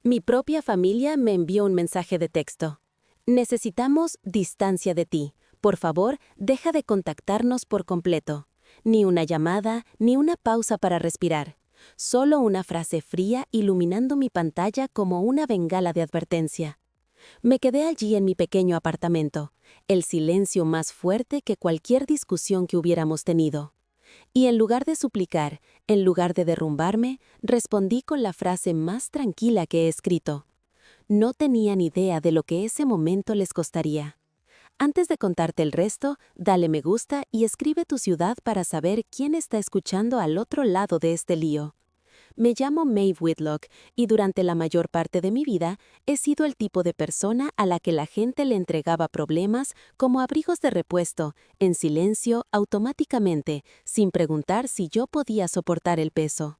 Mi propia familia me envió un mensaje de texto. Necesitamos distancia de ti. Por favor, deja de contactarnos por completo. Ni una llamada, ni una pausa para respirar. Solo una frase fría iluminando mi pantalla como una bengala de advertencia. Me quedé allí en mi pequeño apartamento, el silencio más fuerte que cualquier discusión que hubiéramos tenido. Y en lugar de suplicar, en lugar de derrumbarme, respondí con la frase más tranquila que he escrito. No tenían idea de lo que ese momento les costaría. Antes de contarte el resto, dale me gusta y escribe tu ciudad para saber quién está escuchando al otro lado de este lío. Me llamo Maeve Whitlock y durante la mayor parte de mi vida he sido el tipo de persona a la que la gente le entregaba problemas como abrigos de repuesto, en silencio, automáticamente, sin preguntar si yo podía soportar el peso.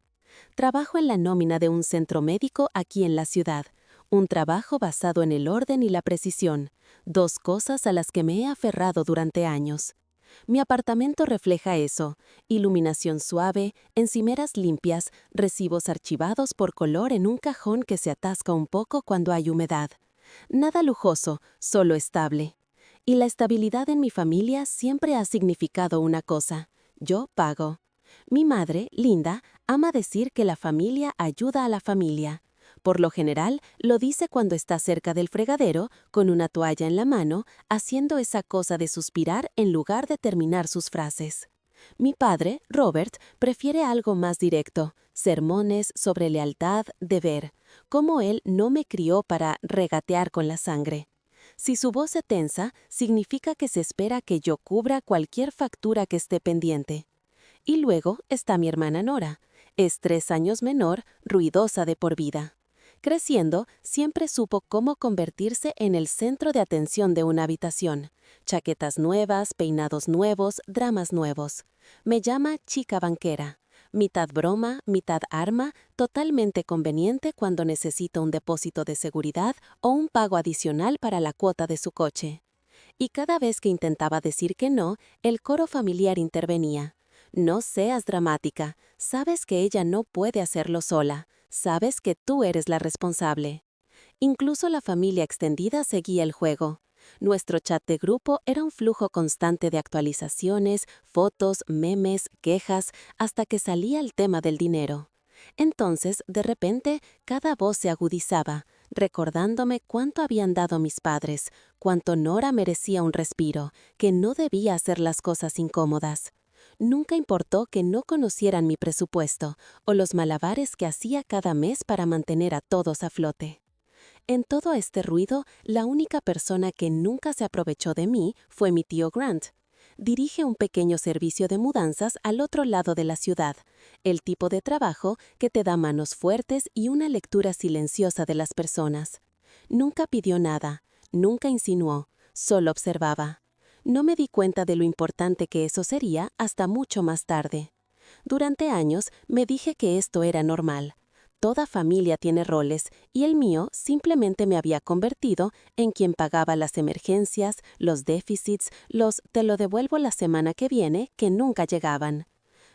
Trabajo en la nómina de un centro médico aquí en la ciudad, un trabajo basado en el orden y la precisión, dos cosas a las que me he aferrado durante años. Mi apartamento refleja eso: iluminación suave, encimeras limpias, recibos archivados por color en un cajón que se atasca un poco cuando hay humedad. Nada lujoso, solo estable. Y la estabilidad en mi familia siempre ha significado una cosa: yo pago. Mi madre, Linda, ama decir que la familia ayuda a la familia. Por lo general, lo dice cuando está cerca del fregadero, con una toalla en la mano, haciendo esa cosa de suspirar en lugar de terminar sus frases. Mi padre, Robert, prefiere algo más directo: sermones sobre lealtad, deber, como él no me crió para regatear con la sangre. Si su voz se tensa, significa que se espera que yo cubra cualquier factura que esté pendiente. Y luego está mi hermana Nora. Es 3 años menor, ruidosa de por vida. Creciendo, siempre supo cómo convertirse en el centro de atención de una habitación. Chaquetas nuevas, peinados nuevos, dramas nuevos. Me llama chica banquera. Mitad broma, mitad arma, totalmente conveniente cuando necesita un depósito de seguridad o un pago adicional para la cuota de su coche. Y cada vez que intentaba decir que no, el coro familiar intervenía. No seas dramática, sabes que ella no puede hacerlo sola, sabes que tú eres la responsable. Incluso la familia extendida seguía el juego. Nuestro chat de grupo era un flujo constante de actualizaciones, fotos, memes, quejas, hasta que salía el tema del dinero. Entonces, de repente, cada voz se agudizaba, recordándome cuánto habían dado mis padres, cuánto Nora merecía un respiro, que no debía hacer las cosas incómodas. Nunca importó que no conocieran mi presupuesto o los malabares que hacía cada mes para mantener a todos a flote. En todo este ruido, la única persona que nunca se aprovechó de mí fue mi tío Grant. Dirige un pequeño servicio de mudanzas al otro lado de la ciudad, el tipo de trabajo que te da manos fuertes y una lectura silenciosa de las personas. Nunca pidió nada, nunca insinuó, solo observaba. No me di cuenta de lo importante que eso sería hasta mucho más tarde. Durante años me dije que esto era normal. Toda familia tiene roles y el mío simplemente me había convertido en quien pagaba las emergencias, los déficits, los "te lo devuelvo la semana que viene" que nunca llegaban.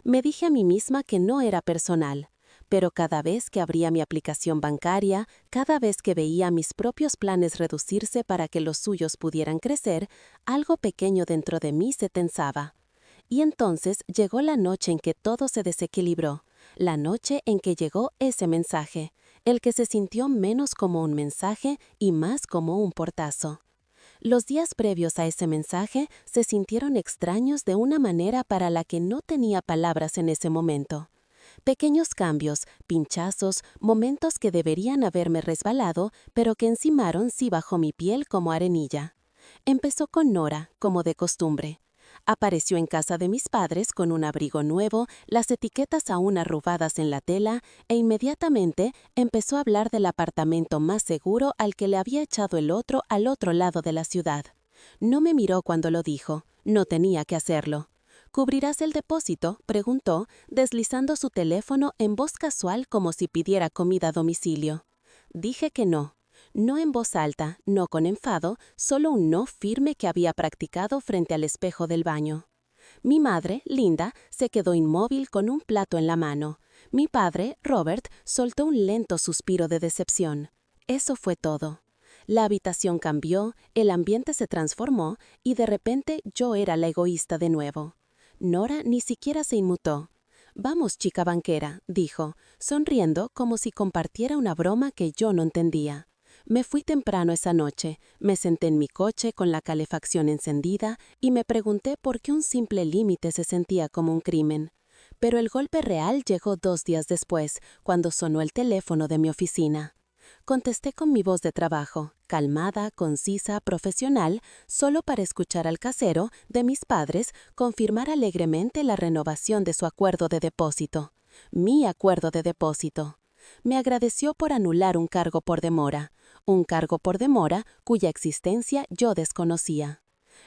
Me dije a mí misma que no era personal, pero cada vez que abría mi aplicación bancaria, cada vez que veía mis propios planes reducirse para que los suyos pudieran crecer, algo pequeño dentro de mí se tensaba. Y entonces llegó la noche en que todo se desequilibró, la noche en que llegó ese mensaje, el que se sintió menos como un mensaje y más como un portazo. Los días previos a ese mensaje se sintieron extraños de una manera para la que no tenía palabras en ese momento. Pequeños cambios, pinchazos, momentos que deberían haberme resbalado, pero que encimaron sí bajo mi piel como arenilla. Empezó con Nora, como de costumbre. Apareció en casa de mis padres con un abrigo nuevo, las etiquetas aún arrugadas en la tela, e inmediatamente empezó a hablar del apartamento más seguro al que le había echado el otro al otro lado de la ciudad. No me miró cuando lo dijo, no tenía que hacerlo. ¿Cubrirás el depósito?, preguntó, deslizando su teléfono en voz casual como si pidiera comida a domicilio. Dije que no. No en voz alta, no con enfado, solo un no firme que había practicado frente al espejo del baño. Mi madre, Linda, se quedó inmóvil con un plato en la mano. Mi padre, Robert, soltó un lento suspiro de decepción. Eso fue todo. La habitación cambió, el ambiente se transformó y de repente yo era la egoísta de nuevo. Nora ni siquiera se inmutó. «Vamos, chica banquera», dijo, sonriendo como si compartiera una broma que yo no entendía. Me fui temprano esa noche, me senté en mi coche con la calefacción encendida y me pregunté por qué un simple límite se sentía como un crimen. Pero el golpe real llegó 2 días después, cuando sonó el teléfono de mi oficina. Contesté con mi voz de trabajo, calmada, concisa, profesional, solo para escuchar al casero de mis padres confirmar alegremente la renovación de su acuerdo de depósito. Mi acuerdo de depósito. Me agradeció por anular un cargo por demora cuya existencia yo desconocía.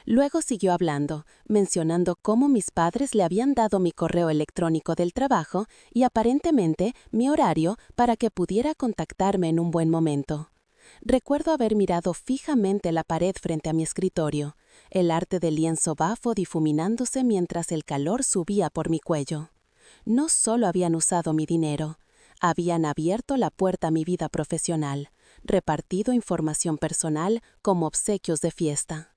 Luego siguió hablando, mencionando cómo mis padres le habían dado mi correo electrónico del trabajo y aparentemente mi horario para que pudiera contactarme en un buen momento. Recuerdo haber mirado fijamente la pared frente a mi escritorio, el arte del lienzo bafo difuminándose mientras el calor subía por mi cuello. No solo habían usado mi dinero, habían abierto la puerta a mi vida profesional, repartido información personal como obsequios de fiesta.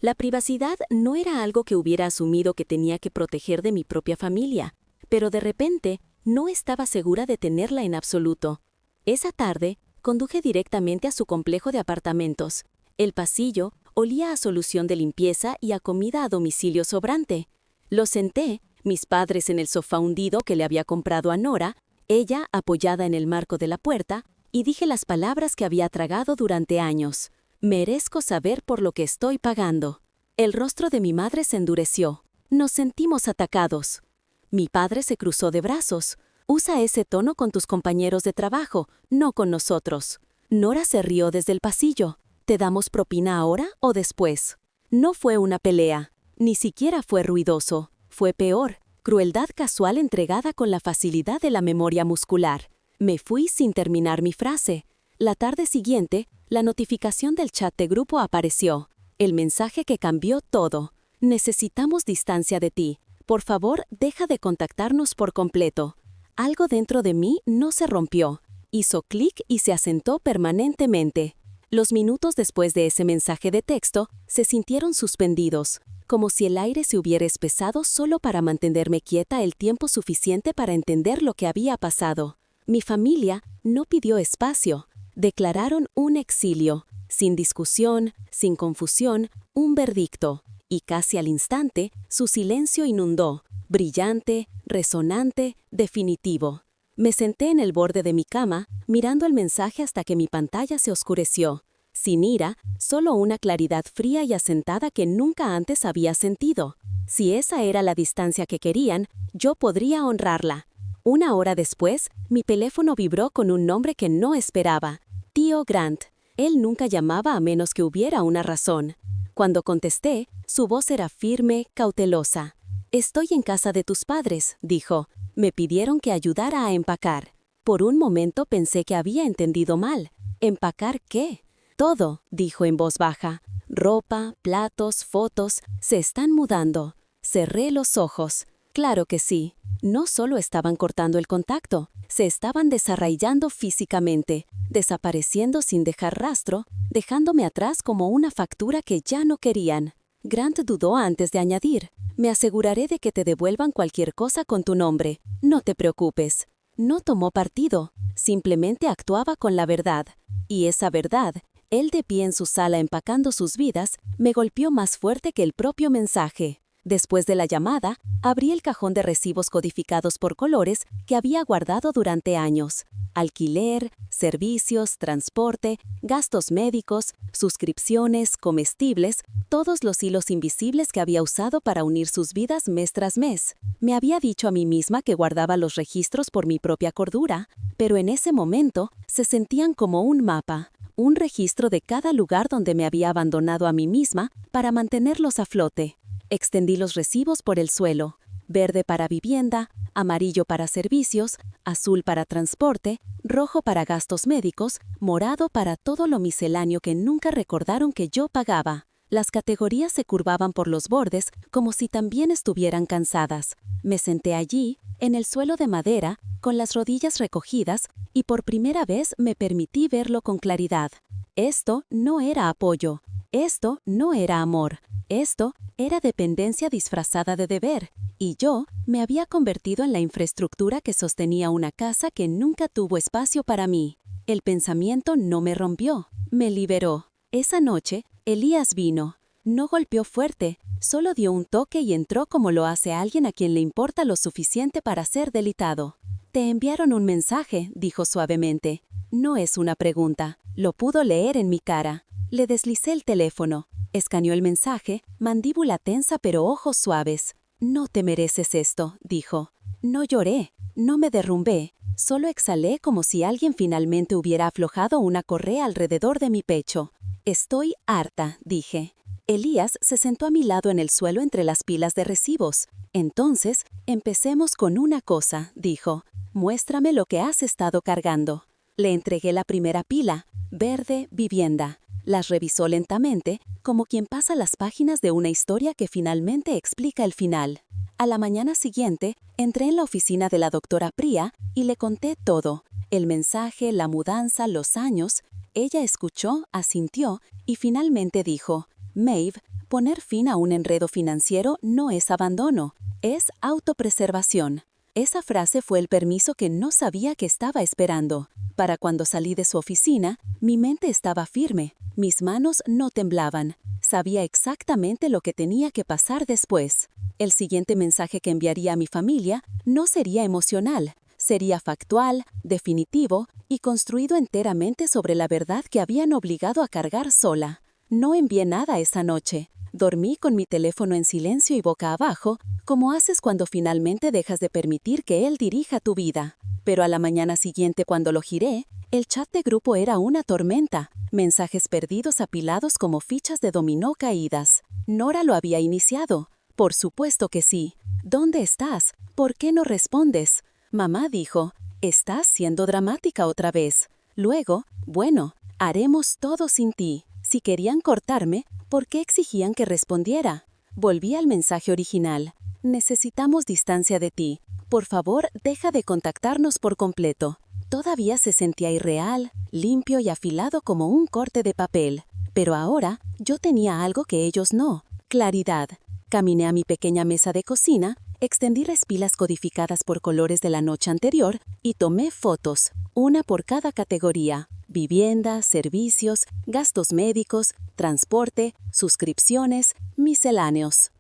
La privacidad no era algo que hubiera asumido que tenía que proteger de mi propia familia, pero de repente no estaba segura de tenerla en absoluto. Esa tarde, conduje directamente a su complejo de apartamentos. El pasillo olía a solución de limpieza y a comida a domicilio sobrante. Lo senté, mis padres en el sofá hundido que le había comprado a Nora, ella apoyada en el marco de la puerta, y dije las palabras que había tragado durante años. Merezco saber por lo que estoy pagando. El rostro de mi madre se endureció. Nos sentimos atacados. Mi padre se cruzó de brazos. Usa ese tono con tus compañeros de trabajo, no con nosotros. Nora se rió desde el pasillo. ¿Te damos propina ahora o después? No fue una pelea. Ni siquiera fue ruidoso. Fue peor. Crueldad casual entregada con la facilidad de la memoria muscular. Me fui sin terminar mi frase. La tarde siguiente, la notificación del chat de grupo apareció. El mensaje que cambió todo. Necesitamos distancia de ti. Por favor, deja de contactarnos por completo. Algo dentro de mí no se rompió. Hizo clic y se asentó permanentemente. Los minutos después de ese mensaje de texto se sintieron suspendidos, como si el aire se hubiera espesado solo para mantenerme quieta el tiempo suficiente para entender lo que había pasado. Mi familia no pidió espacio. Declararon un exilio, sin discusión, sin confusión, un verdicto, y casi al instante su silencio inundó, brillante, resonante, definitivo. Me senté en el borde de mi cama, mirando el mensaje hasta que mi pantalla se oscureció. Sin ira, solo una claridad fría y asentada que nunca antes había sentido. Si esa era la distancia que querían, yo podría honrarla. 1 hora después, mi teléfono vibró con un nombre que no esperaba. Tío Grant. Él nunca llamaba a menos que hubiera una razón. Cuando contesté, su voz era firme, cautelosa. «Estoy en casa de tus padres», dijo. Me pidieron que ayudara a empacar. Por un momento pensé que había entendido mal. ¿Empacar qué? Todo, dijo en voz baja. Ropa, platos, fotos, se están mudando. Cerré los ojos. Claro que sí. No solo estaban cortando el contacto, se estaban desarraigando físicamente, desapareciendo sin dejar rastro, dejándome atrás como una factura que ya no querían. Grant dudó antes de añadir, «Me aseguraré de que te devuelvan cualquier cosa con tu nombre. No te preocupes». No tomó partido, simplemente actuaba con la verdad. Y esa verdad, él de pie en su sala empacando sus vidas, me golpeó más fuerte que el propio mensaje. Después de la llamada, abrí el cajón de recibos codificados por colores que había guardado durante años. Alquiler, servicios, transporte, gastos médicos, suscripciones, comestibles, todos los hilos invisibles que había usado para unir sus vidas mes tras mes. Me había dicho a mí misma que guardaba los registros por mi propia cordura, pero en ese momento se sentían como un mapa, un registro de cada lugar donde me había abandonado a mí misma para mantenerlos a flote. Extendí los recibos por el suelo. verde para vivienda, amarillo para servicios, azul para transporte, rojo para gastos médicos, morado para todo lo misceláneo que nunca recordaron que yo pagaba. Las categorías se curvaban por los bordes como si también estuvieran cansadas. Me senté allí, en el suelo de madera, con las rodillas recogidas, y por primera vez me permití verlo con claridad. Esto no era apoyo. Esto no era amor. Esto era dependencia disfrazada de deber. Y yo me había convertido en la infraestructura que sostenía una casa que nunca tuvo espacio para mí. El pensamiento no me rompió, me liberó. Esa noche, Elías vino. No golpeó fuerte, solo dio un toque y entró como lo hace alguien a quien le importa lo suficiente para ser delicado. «Te enviaron un mensaje», dijo suavemente. No es una pregunta, lo pudo leer en mi cara. Le deslicé el teléfono. Escaneó el mensaje, mandíbula tensa pero ojos suaves. «No te mereces esto», dijo. No lloré, no me derrumbé, solo exhalé como si alguien finalmente hubiera aflojado una correa alrededor de mi pecho. «Estoy harta», dije. Elías se sentó a mi lado en el suelo entre las pilas de recibos. «Entonces, empecemos con una cosa», dijo. «Muéstrame lo que has estado cargando». Le entregué la primera pila, verde, vivienda. Las revisó lentamente, como quien pasa las páginas de una historia que finalmente explica el final. A la mañana siguiente, entré en la oficina de la doctora Priya y le conté todo. El mensaje, la mudanza, los años. Ella escuchó, asintió y finalmente dijo: «Maeve, poner fin a un enredo financiero no es abandono, es autopreservación». Esa frase fue el permiso que no sabía que estaba esperando. Para cuando salí de su oficina, mi mente estaba firme, mis manos no temblaban. Sabía exactamente lo que tenía que pasar después. El siguiente mensaje que enviaría a mi familia no sería emocional, sería factual, definitivo y construido enteramente sobre la verdad que habían obligado a cargar sola. No envié nada esa noche. Dormí con mi teléfono en silencio y boca abajo, como haces cuando finalmente dejas de permitir que él dirija tu vida. Pero a la mañana siguiente, cuando lo giré, el chat de grupo era una tormenta, mensajes perdidos apilados como fichas de dominó caídas. Nora lo había iniciado. Por supuesto que sí. ¿Dónde estás? ¿Por qué no respondes? Mamá dijo: «Estás siendo dramática otra vez». Luego: «Bueno, haremos todo sin ti». Si querían cortarme, ¿por qué exigían que respondiera? Volví al mensaje original. «Necesitamos distancia de ti. Por favor, deja de contactarnos por completo». Todavía se sentía irreal, limpio y afilado como un corte de papel. Pero ahora yo tenía algo que ellos no: claridad. Caminé a mi pequeña mesa de cocina, extendí respilas codificadas por colores de la noche anterior y tomé fotos, una por cada categoría: vivienda, servicios, gastos médicos, transporte, suscripciones, misceláneos.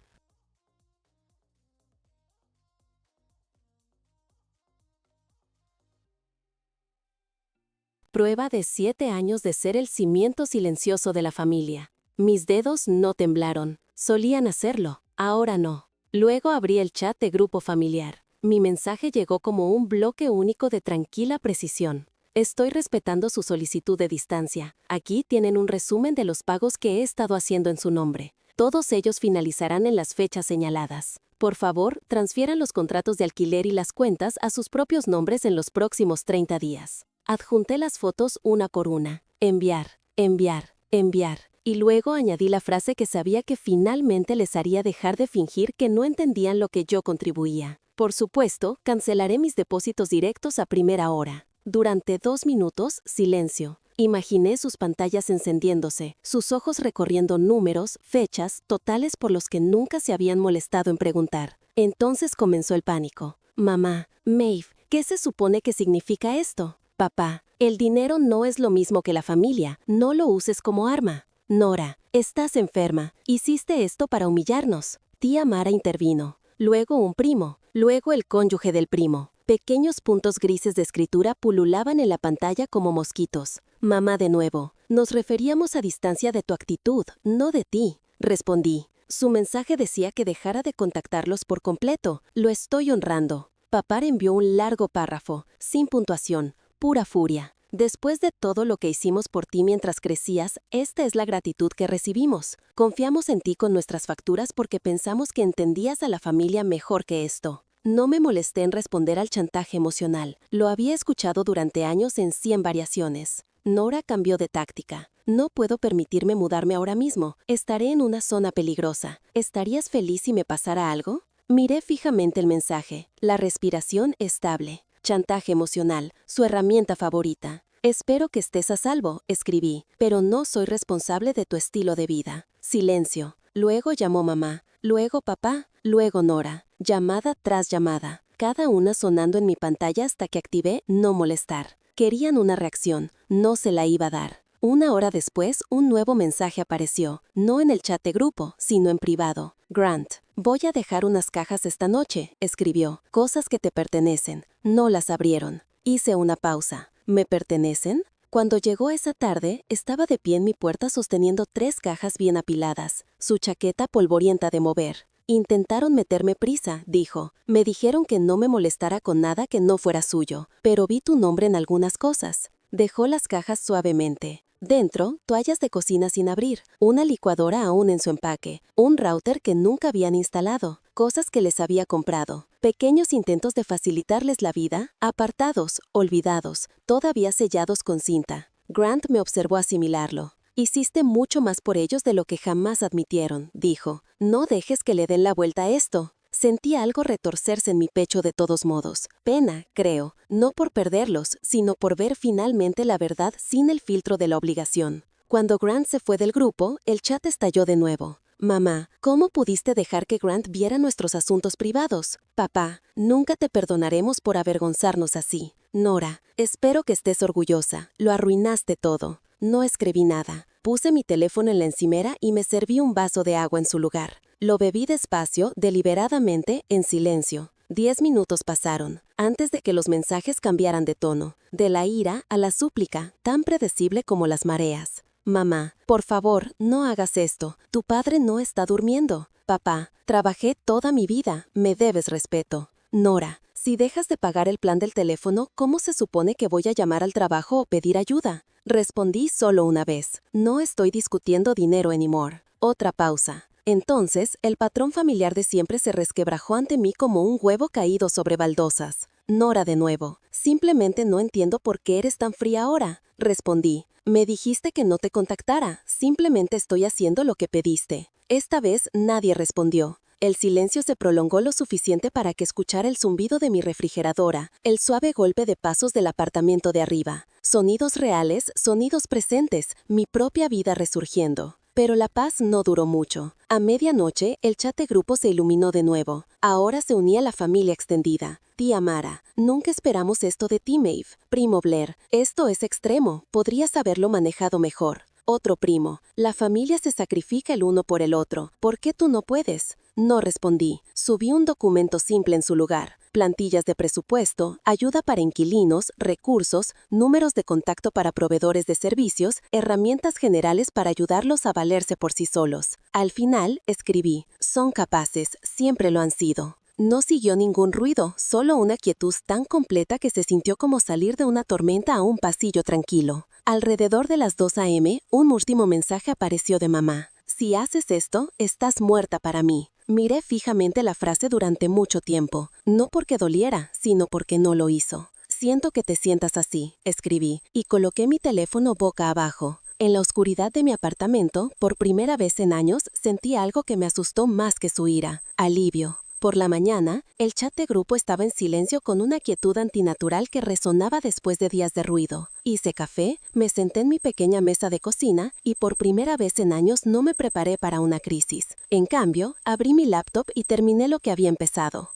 Prueba de 7 años de ser el cimiento silencioso de la familia. Mis dedos no temblaron. Solían hacerlo, ahora no. Luego abrí el chat de grupo familiar. Mi mensaje llegó como un bloque único de tranquila precisión. «Estoy respetando su solicitud de distancia. Aquí tienen un resumen de los pagos que he estado haciendo en su nombre. Todos ellos finalizarán en las fechas señaladas. Por favor, transfieran los contratos de alquiler y las cuentas a sus propios nombres en los próximos 30 días». Adjunté las fotos una por una. Enviar, enviar, enviar. Y luego añadí la frase que sabía que finalmente les haría dejar de fingir que no entendían lo que yo contribuía. «Por supuesto, cancelaré mis depósitos directos a primera hora». Durante 2 minutos, silencio. Imaginé sus pantallas encendiéndose, sus ojos recorriendo números, fechas, totales por los que nunca se habían molestado en preguntar. Entonces comenzó el pánico. «Mamá, Maeve, ¿qué se supone que significa esto? Papá, el dinero no es lo mismo que la familia, no lo uses como arma. Nora, estás enferma, hiciste esto para humillarnos». Tía Mara intervino. Luego un primo, luego el cónyuge del primo. Pequeños puntos grises de escritura pululaban en la pantalla como mosquitos. «Mamá de nuevo, nos referíamos a distancia de tu actitud, no de ti», respondí. Su mensaje decía que dejara de contactarlos por completo. «Lo estoy honrando». Papá envió un largo párrafo, sin puntuación, pura furia. Después de todo lo que hicimos por ti mientras crecías, esta es la gratitud que recibimos. Confiamos en ti con nuestras facturas porque pensamos que entendías a la familia mejor que esto. No me molesté en responder al chantaje emocional. Lo había escuchado durante años en 100 variaciones. Nora cambió de táctica. No puedo permitirme mudarme ahora mismo. Estaré en una zona peligrosa. ¿Estarías feliz si me pasara algo? Miré fijamente el mensaje. La respiración estable. Chantaje emocional, su herramienta favorita. Espero que estés a salvo, escribí, pero no soy responsable de tu estilo de vida. Silencio. Luego llamó mamá, luego papá, luego Nora. Llamada tras llamada, cada una sonando en mi pantalla hasta que activé no molestar. Querían una reacción, no se la iba a dar. Una hora después, un nuevo mensaje apareció, no en el chat de grupo, sino en privado. Grant, voy a dejar unas cajas esta noche, escribió, cosas que te pertenecen. No las abrieron. Hice una pausa. ¿Me pertenecen? Cuando llegó esa tarde, estaba de pie en mi puerta sosteniendo 3 cajas bien apiladas, su chaqueta polvorienta de mover. Intentaron meterme prisa, dijo. Me dijeron que no me molestara con nada que no fuera suyo, pero vi tu nombre en algunas cosas. Dejó las cajas suavemente. Dentro, toallas de cocina sin abrir, una licuadora aún en su empaque, un router que nunca habían instalado, cosas que les había comprado, pequeños intentos de facilitarles la vida, apartados, olvidados, todavía sellados con cinta. Grant me observó asimilarlo. Hiciste mucho más por ellos de lo que jamás admitieron, dijo. No dejes que le den la vuelta a esto. Sentí algo retorcerse en mi pecho de todos modos. Pena, creo, no por perderlos, sino por ver finalmente la verdad sin el filtro de la obligación. Cuando Grant se fue del grupo, el chat estalló de nuevo. Mamá, ¿cómo pudiste dejar que Grant viera nuestros asuntos privados? Papá, nunca te perdonaremos por avergonzarnos así. Nora, espero que estés orgullosa. Lo arruinaste todo. No escribí nada. Puse mi teléfono en la encimera y me serví un vaso de agua en su lugar. Lo bebí despacio, deliberadamente, en silencio. 10 minutos pasaron, antes de que los mensajes cambiaran de tono, de la ira a la súplica, tan predecible como las mareas. Mamá, por favor, no hagas esto. Tu padre no está durmiendo. Papá, trabajé toda mi vida. Me debes respeto. Nora, si dejas de pagar el plan del teléfono, ¿cómo se supone que voy a llamar al trabajo o pedir ayuda? Respondí solo una vez. No estoy discutiendo dinero anymore. Otra pausa. Entonces, el patrón familiar de siempre se resquebrajó ante mí como un huevo caído sobre baldosas. Nora de nuevo. Simplemente no entiendo por qué eres tan fría ahora. Respondí. Me dijiste que no te contactara. Simplemente estoy haciendo lo que pediste. Esta vez nadie respondió. El silencio se prolongó lo suficiente para que escuchara el zumbido de mi refrigeradora, el suave golpe de pasos del apartamento de arriba. Sonidos reales, sonidos presentes, mi propia vida resurgiendo. Pero la paz no duró mucho. A medianoche, el chat de grupo se iluminó de nuevo. Ahora se unía la familia extendida. Tía Mara, nunca esperamos esto de ti, Maeve. Primo Blair, esto es extremo, podrías haberlo manejado mejor. Otro primo, la familia se sacrifica el uno por el otro. ¿Por qué tú no puedes? No respondí. Subí un documento simple en su lugar. Plantillas de presupuesto, ayuda para inquilinos, recursos, números de contacto para proveedores de servicios, herramientas generales para ayudarlos a valerse por sí solos. Al final, escribí, son capaces, siempre lo han sido. No siguió ningún ruido, solo una quietud tan completa que se sintió como salir de una tormenta a un pasillo tranquilo. Alrededor de las 2 a.m., un último mensaje apareció de mamá. Si haces esto, estás muerta para mí. Miré fijamente la frase durante mucho tiempo, no porque doliera, sino porque no lo hizo. Siento que te sientas así, escribí, y coloqué mi teléfono boca abajo. En la oscuridad de mi apartamento, por primera vez en años, sentí algo que me asustó más que su ira, alivio. Por la mañana, el chat de grupo estaba en silencio con una quietud antinatural que resonaba después de días de ruido. Hice café, me senté en mi pequeña mesa de cocina y por primera vez en años no me preparé para una crisis. En cambio, abrí mi laptop y terminé lo que había empezado.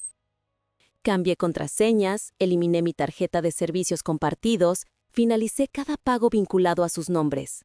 Cambié contraseñas, eliminé mi tarjeta de servicios compartidos, finalicé cada pago vinculado a sus nombres.